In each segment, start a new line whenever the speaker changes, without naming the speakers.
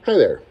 Hi there.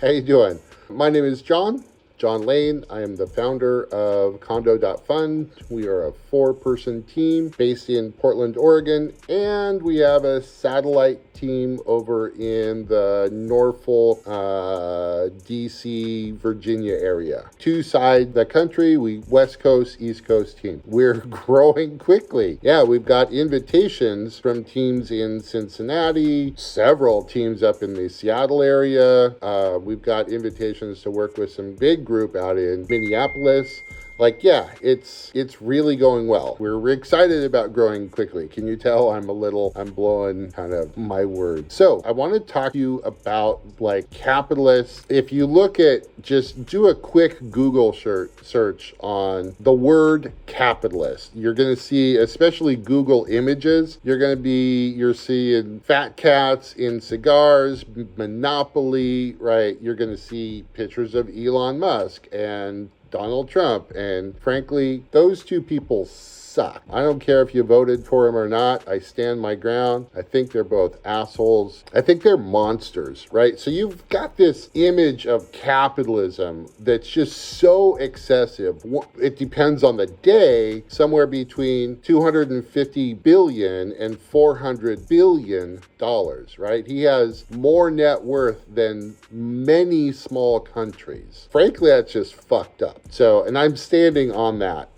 How you doing? My name is John Lane. I am the founder of Condo.Fund. We are a four-person team based in Portland, Oregon, and we have a satellite team over in the Norfolk, DC, Virginia area. Two sides of the country, we West Coast, East Coast team. We're growing quickly. Yeah, we've got invitations from teams in Cincinnati, several teams up in the Seattle area. We've got invitations to work with some big group out in Minneapolis. It's really going well. We're excited about growing quickly. Can you tell I'm blowing kind of my words. So I want to talk to you about capitalists. If you look at, just do a quick Google search on the word capitalist, you're going to see, especially Google images, you're seeing fat cats in cigars, Monopoly, right? You're going to see pictures of Elon Musk and Donald Trump, and frankly, those two people suck. I don't care if you voted for him or not. I stand my ground. I think they're both assholes. I think they're monsters, right? So you've got this image of capitalism that's just so excessive. It depends on the day, somewhere between 250 billion and 400 billion dollars, right? He has more net worth than many small countries. Frankly, that's just fucked up. So, and I'm standing on that.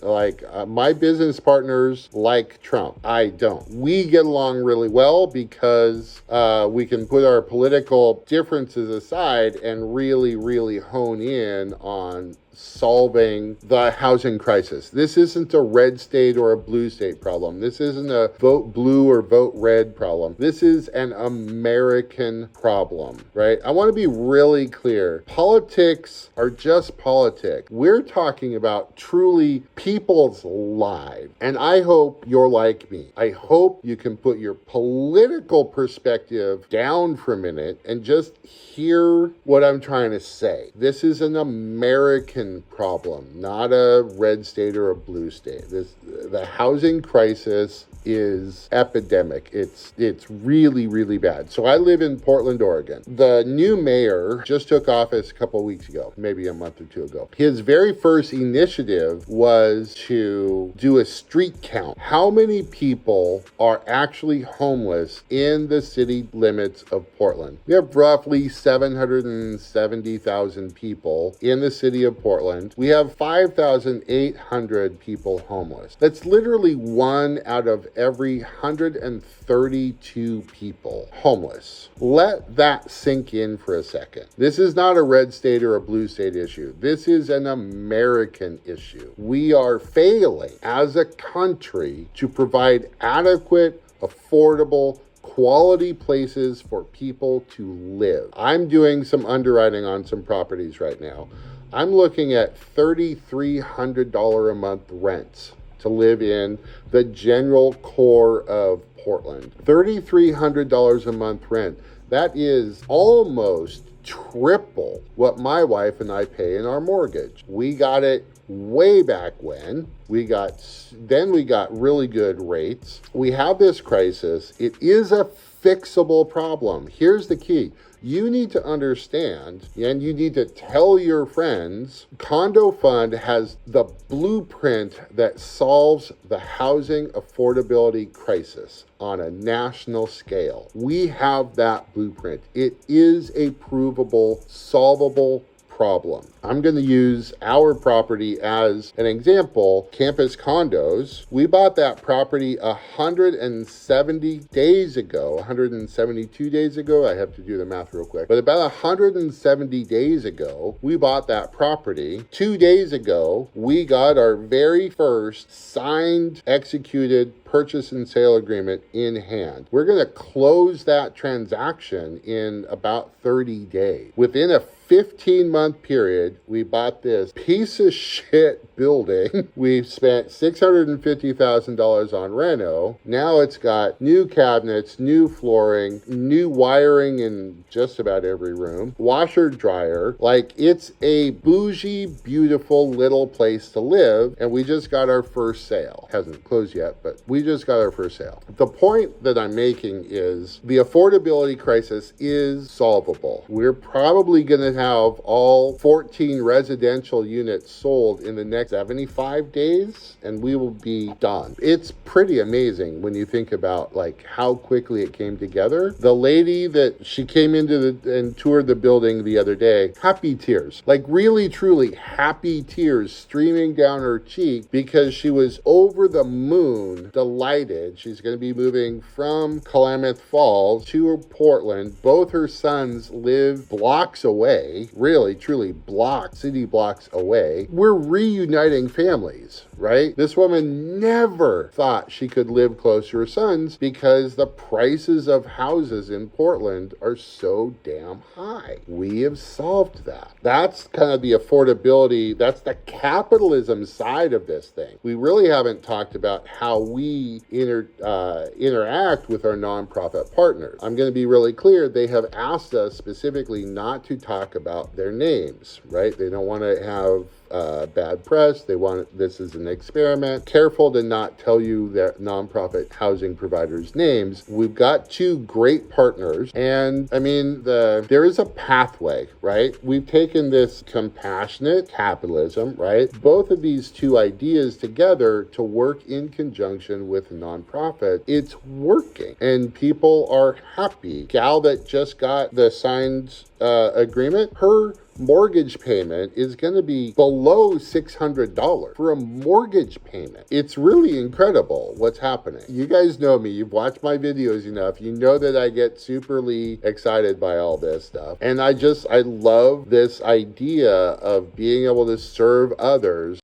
My business partners like Trump. I don't. We get along really well because we can put our political differences aside and really, really hone in on solving the housing crisis. This isn't a red state or a blue state problem. This isn't a vote blue or vote red problem. This is an American problem, right? I want to be really clear. Politics are just politics. We're talking about truly people's lives. And I hope you're like me. I hope you can put your political perspective down for a minute and just hear what I'm trying to say. This is an American problem, not a red state or a blue state. The housing crisis is epidemic. It's really, really bad. So I live in Portland, Oregon. The new mayor just took office a couple weeks ago, maybe a month or two ago. His very first initiative was to do a street count. How many people are actually homeless in the city limits of Portland? We have roughly 770,000 people in the city of Portland. We have 5,800 people homeless. That's literally one out of every 132 people homeless. Let that sink in for a second. This is not a red state or a blue state issue. This is an American issue. We are failing as a country to provide adequate, affordable, quality places for people to live. I'm doing some underwriting on some properties right now. I'm looking at $3,300 a month rents to live in the general core of Portland. $3,300 a month rent. That is almost triple what my wife and I pay in our mortgage. We got it way back when. Then we got really good rates. We have this crisis. It is a fixable problem. Here's the key. You need to understand, and you need to tell your friends, Condo.Fund has the blueprint that solves the housing affordability crisis on a national scale. We have that blueprint. It is a provable, solvable problem. I'm going to use our property as an example, Campus Condos. We bought that property 170 days ago, 172 days ago. I have to do the math real quick. But about 170 days ago, we bought that property. 2 days ago, we got our very first signed, executed purchase and sale agreement in hand. We're going to close that transaction in about 30 days. Within a 15-month period, we bought this piece of shit building. We spent $650,000 on reno. Now it's got new cabinets, new flooring, new wiring in just about every room, washer, dryer. Like, it's a bougie, beautiful little place to live. And we just got our first sale. Hasn't closed yet, but we just got our first sale. The point that I'm making is the affordability crisis is solvable. We're probably going to have all 14 residential units sold in the next 75 days, and we will be done. It's pretty amazing when you think about like how quickly it came together. The lady that she came into and toured the building the other day, happy tears, like really truly happy tears streaming down her cheek because she was over the moon delighted. She's going to be moving from Klamath Falls to Portland. Both her sons live blocks away, really truly city blocks away. We're reuniting families, right? This woman never thought she could live close to her sons because the prices of houses in Portland are so damn high. We have solved that. That's kind of the affordability, that's the capitalism side of this thing. We really haven't talked about how we interact with our nonprofit partners. I'm going to be really clear. They have asked us specifically not to talk about their names, right? They don't want to have bad press. They want this is an experiment. Careful to not tell you their nonprofit housing providers' names. We've got two great partners, and I mean there is a pathway, right? We've taken this compassionate capitalism, right? Both of these two ideas together to work in conjunction with nonprofit. It's working, and people are happy. Gal that just got the signed agreement, her mortgage payment is going to be below $600 for a mortgage payment. It's really incredible what's happening. You guys know me. You've watched my videos enough. You know that I get superly excited by all this stuff. And I love this idea of being able to serve others